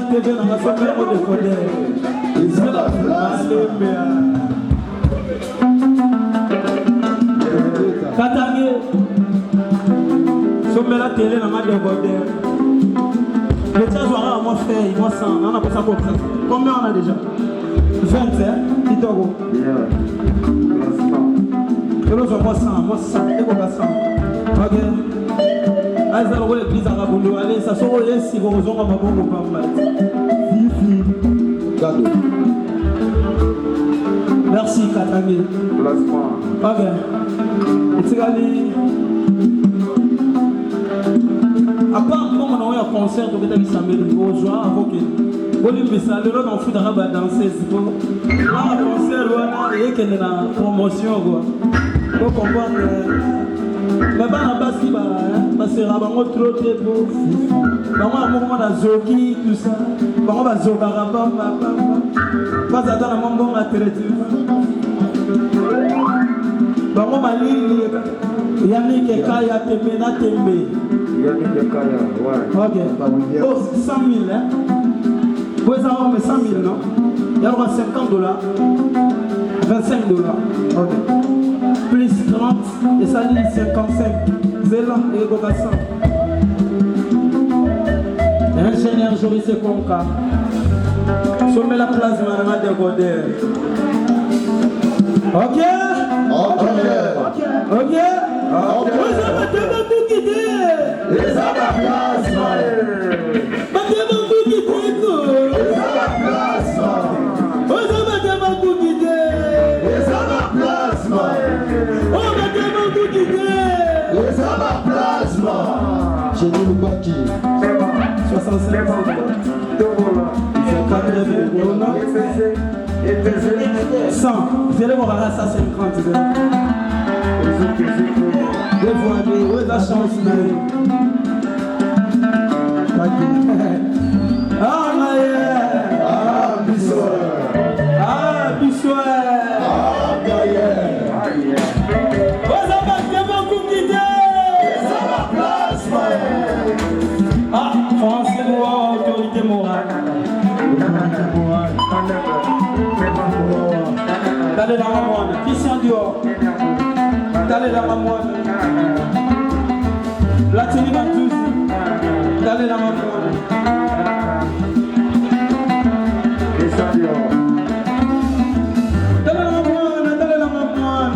TV dans la famille de Kodé. Ils ont la place. Katangé. Sommet la télé dans la de Kodé. Le tien jouera à moi fait, moi 100. On a pas ça pour ça. Combien on a déjà? 20, hein? Itogo. Je le joue moi 100, moi 100. Et quoi 100? Ok. Allez, ça va l'église à Raboulou. Allez, ça sort ici, vous rejoignez ma bonne campagne. Fifi. Cadeau. Merci, Katangé. Placement. Ok. Et tu vas aller. À part comment on a eu un concert, on va aller samedi, on va jouer avant que. On lui met ça, le lot en fout d'arabe à danser. Là, un concert, on a eu une promotion. Pour comprendre. Mais pas la base qui va, parce que là, on va trop beau. On va moment de zoki, tout ça. On va zobaraba, pas attendre un moment à traiter. On va lire, Yannick et Kaya Tembe, na Tembe. Yannick et Kaya, ouais. Ok. Oh, 100 000, hein. Vous pouvez avoir 100 000, non? Il y aura $50, $25. Ok. Plus 30 et ça dit 55. Zélan et Gogassa. Ingénieur Joris et Konka. Sommet la place de Madame de Godé. Ok? Ok. Ok? Ok. Vous avez tout quitté. Les à la place, vous avez tout quitté. Les à la place, vous avez tout quitté. Les à la place, oh, mettez-moi tout d'idée. Les à la plasma. J'ai dit le baki. 65 ans. 100. Vous allez voir ça 50. Deux fois deux. Où est la chance? Ah, Maïe. Ah, Bissoir. Ah, Bissoir. Ah, Maïe. Ah, français noir, autorité morale. T'allez dans la moine, Christian Dior. T'allez dans la moine. Latini Mantouzi. T'allez dans la moine. Christian Dior. T'allez dans la moine, t'allez dans la moine.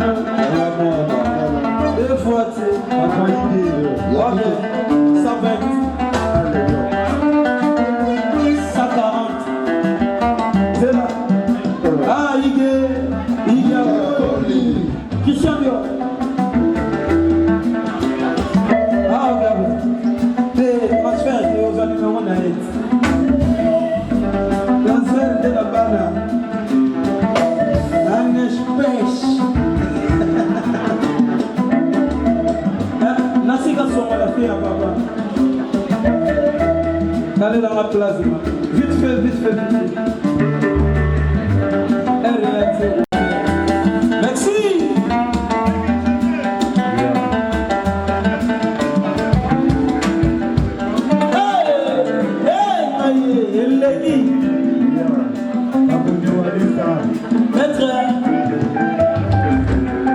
Deux fois, tu sais. 120. 140. C'est là. Ah, Ige. Christian Dior. Ah, regarde. Des transferts aux animaux en Haïti. Transfert de la banane. La neige pêche. Nasika sont la fille à papa. Allez dans la place. Vite fait, vite fait, vite fait. Merci. Maître.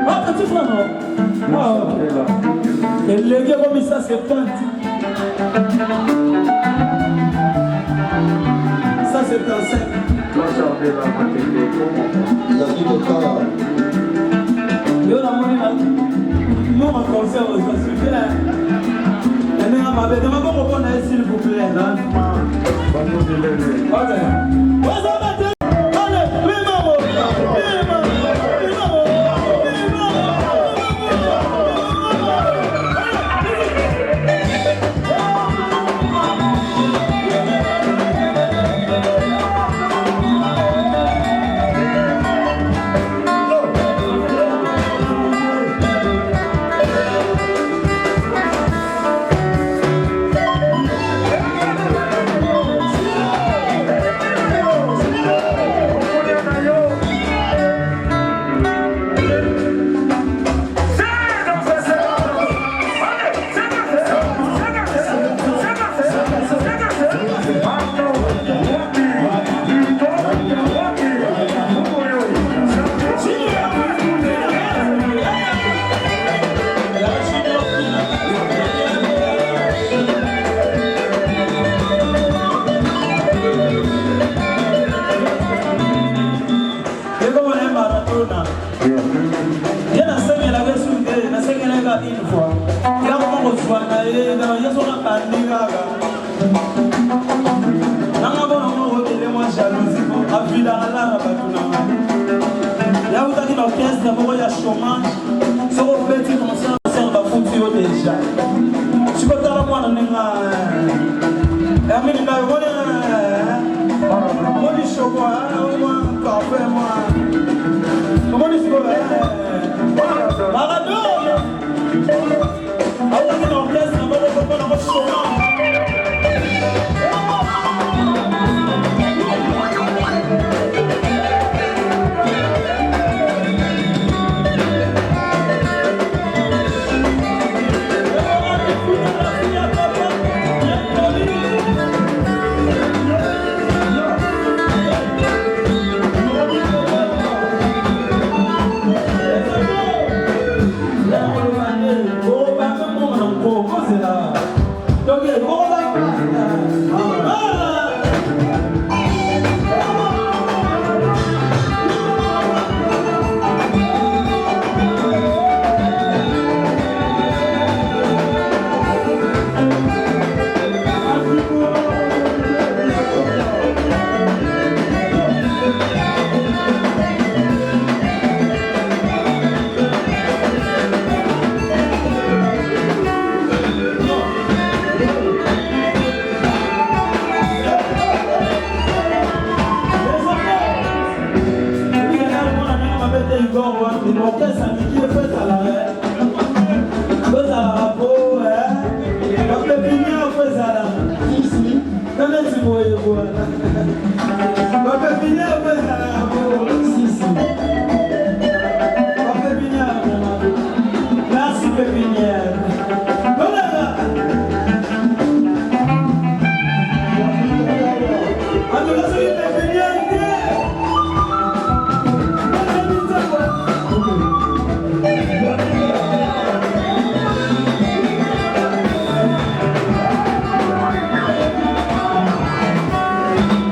Oh, petit frère, non? Et les gars, comme ça, c'est pente. Ça, c'est un 5. Yo, la monnaie, nous, on conserve, ça suffit là. Et nous, on va reprendre, s'il vous plaît. Ok.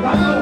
Vamos!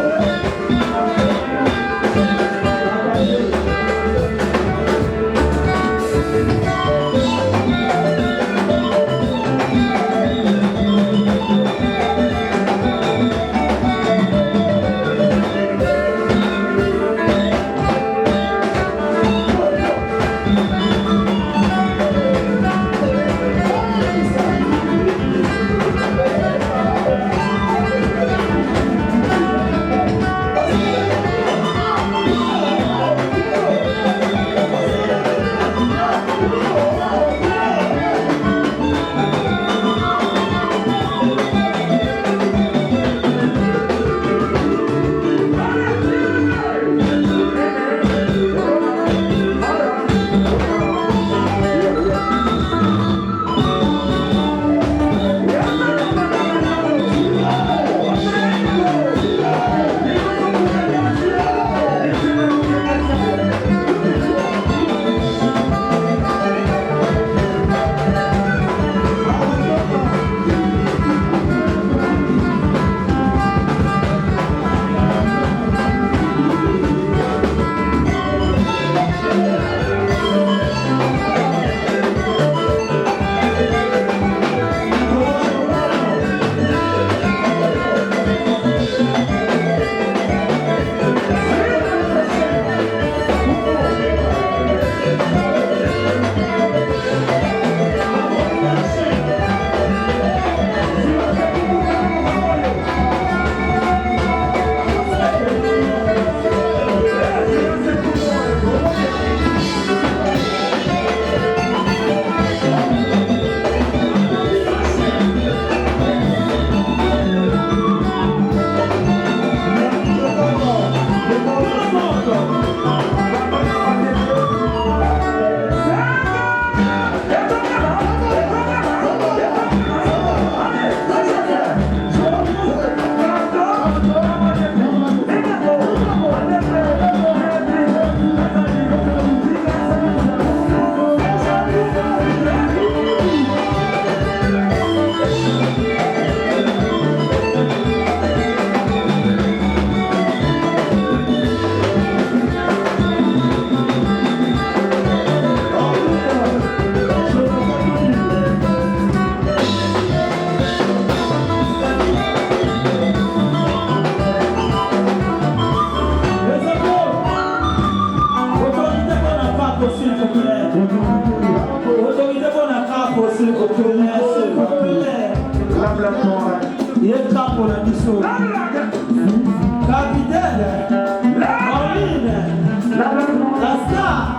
tambola biso capitaine Pauline la star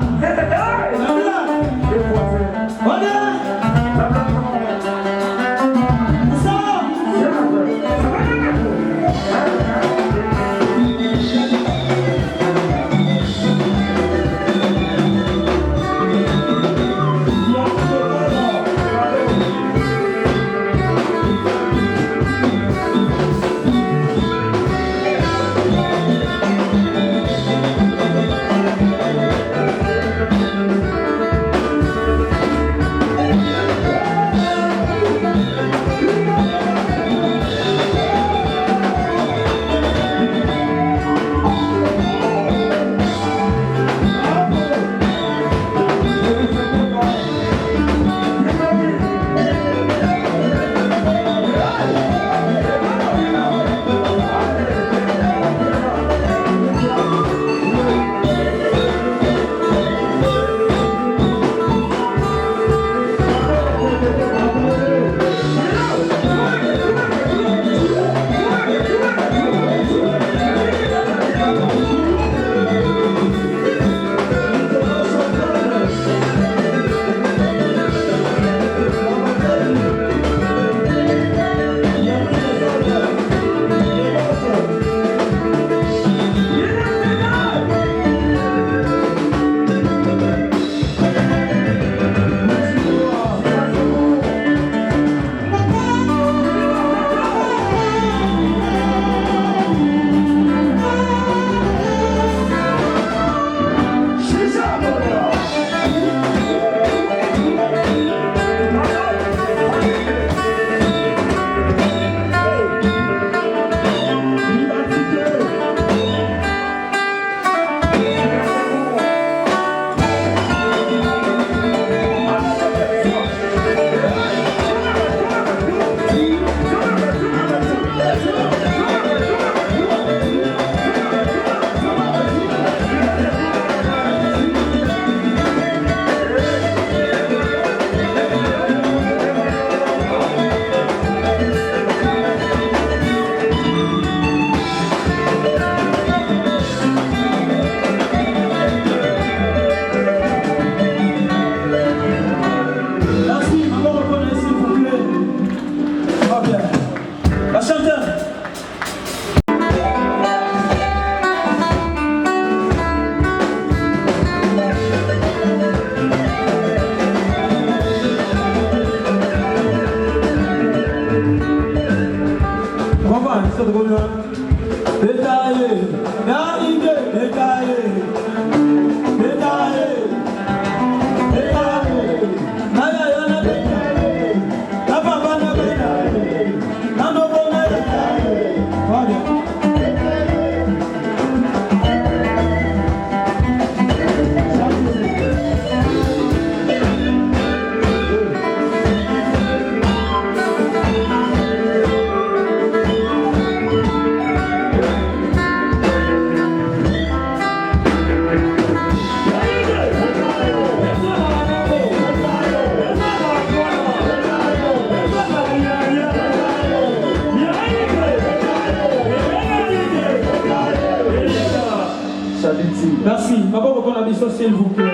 Merci. Maboko pour la mission, s'il vous plaît.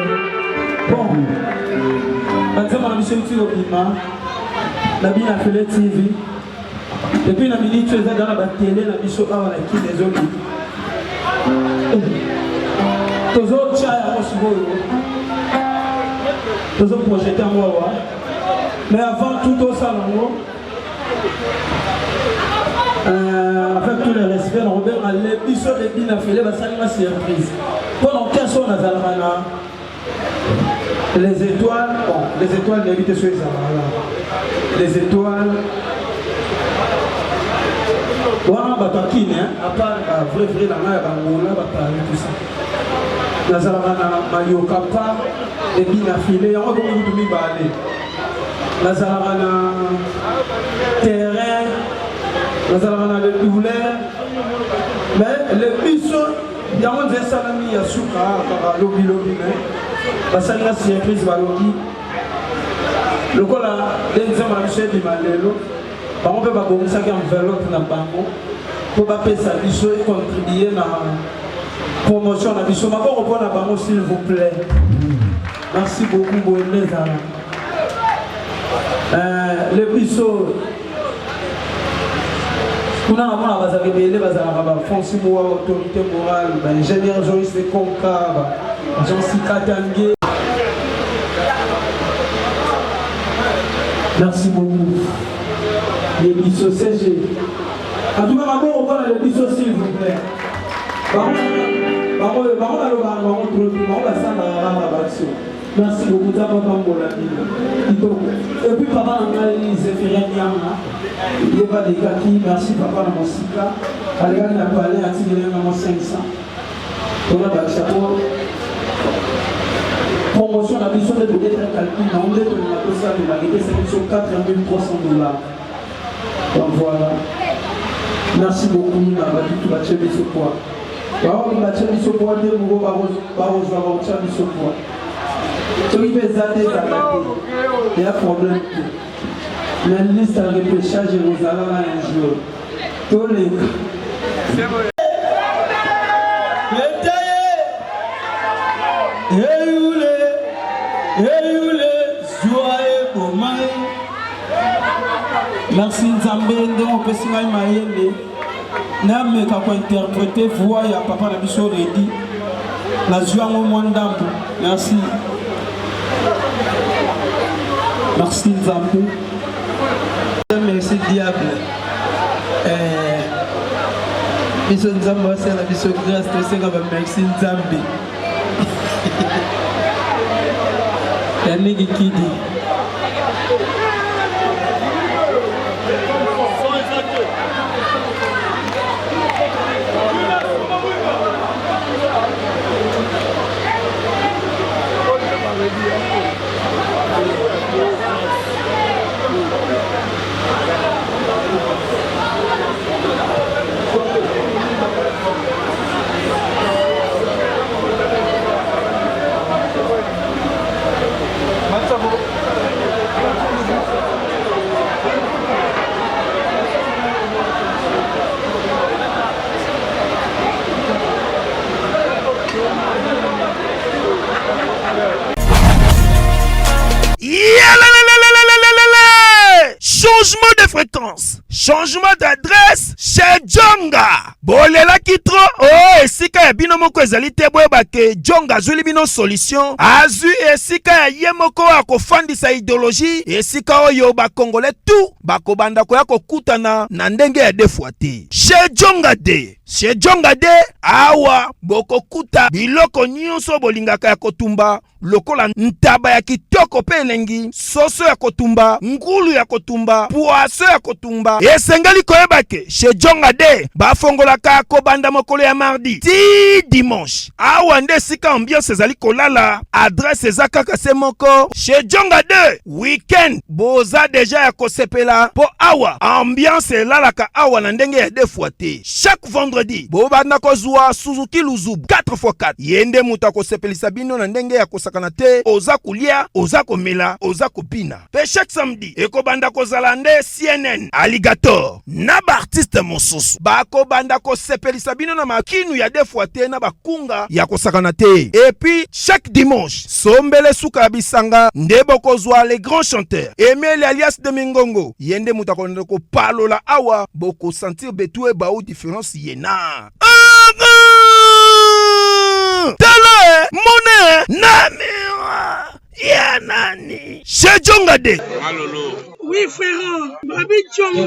Bon. Maintenant, la mission est la bien a fait la TV. Depuis la minute, tu es dans la télé, la mission a qui les autres. Tous autres chats à Moscou. Tous autres projetés en moi. Mais avant tout au salon, avec tous les respects, Robert a l'épisode de Bina Filé, va saluer ma surprise. Pendant 15 ans, les étoiles, bon, les étoiles n'habitent sur les Zamala. Les étoiles, voilà, à part vrai, la main, tout ça. La Zamala, Mario Kappa, et Bina Filé, on va vous parler. La Zamala, terrain. Nous avons le douleur, mais le biso, il y a un salami à Souka, à Lobi, parce que la surprise va Lobi. Le col a des hommes à Michel Dimalelo, bango mpe babongisaki enveloppe na bango mpo bapesa biso econtribue na promotion na biso maboko mpo na bango s'il vous plaît. Merci beaucoup boyende ezala le biso kuna namona bazalaka ebele bazalaka bafonsi mowa autorité morale baingénieur Joyce Konka Jean Sikatange. Merci beaucoup. Les bisous CG. En tout cas, on va les bisous s'il vous plaît. Merci beaucoup. Et puis papa, il s'est fait rien. Il n'y a pas de kaki. Merci papa, la musique. Allez, on a parlé à Tigre, on a 500. On a le chapeau. Promotion la mission de peut-être calcul, on est de la de la réalité, c'est sur 4 300 $. Donc voilà. Merci beaucoup, on va tout battre ce poids. On va battre ce poids, on va battre ce poids. Tu veux zater, il y a un problème. La liste à repêchage, Jérusalem un jour. Tous les c'est vrai. Merci Nzambe ndenge opesi ngai mayele nameka kointerprete voix ya papa na biso Redi nazwi yango mwa ndambo. Merci. Merci Nzambe. Merci diable. Biso Nzambe asala biso grâce tosenga ba merci Nzambe. Yannick Kidi. Changement de fréquence, changement d'adresse chez Djonga. Bolela kitro, oh, esika ya bino moko ezali te boyeba ke Djonga azuli bino solution. Azu esika ya ye moko akofandisa idéologie, esika oyo bakongole tout bakobanda koya kokutana na ndenge ya defuate. Chez Djonga de. Chez Djonga de awa bokokuta biloko nyonso bolingaka ya kotumba lokola ntaba ya kitoko pe elengi, soso ya kotumba, ngulu ya kotumba, poaso ya kotumba. Esengeli koyeba ke chez Djonga de bafongolaka kobanda mokolo ya mardi ti dimanche. Awa nde sika ambiance ezali kolala, adresse eza kaka se moko. Chez Djonga de weekend boza deja ya kosepela po awa ambiance elalaka awa na ndenge ya defuate. Chaque vendredi bobanda kozwa Suzuki Luzubu 4x4 yende muta kosepelisa bino na ndenge ya kosakana te, oza kulia, oza komela, oza kopina. Pe chaque samedi ekobanda kozala nde CNN Alligator na ba artiste mosusu bakobanda kosepelisa bino na makinu ya defuate na bakunga ya kosakana te. Et puis chaque dimanche sombele suka bisanga nde bokozwa les grands chanteurs Emile alias de Mingongo yende muta konde ko palola awa boko sentir betue ba ou différence yena. Tala mone namira ya nani chez Djonga de. Oui frère, Babi Djonga.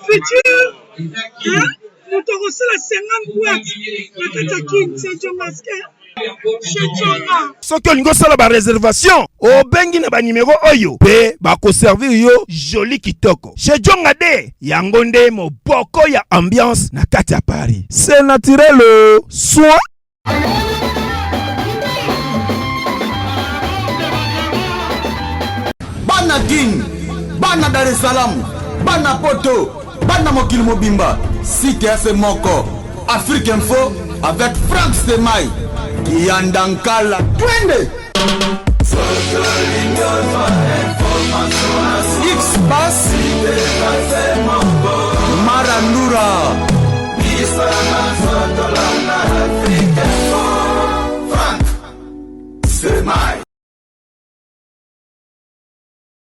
Futur. Hein? Nous t'avons la 50 boîtes. La Katakin, c'est Djonga. Soki olingo sala ba réservation obengi na ba numéro oyo pe bako servir yo joli kitoko. Chez Djonga de yango nde moboko ya ambiance na kati ya Paris. C'est naturel soit Bana King, Bana Dar es Salaam, Bana Poto, Bana Mokili Mobimba, Site FM Moko, Afrique Info avec Frank Semai. Yandankala twende. basse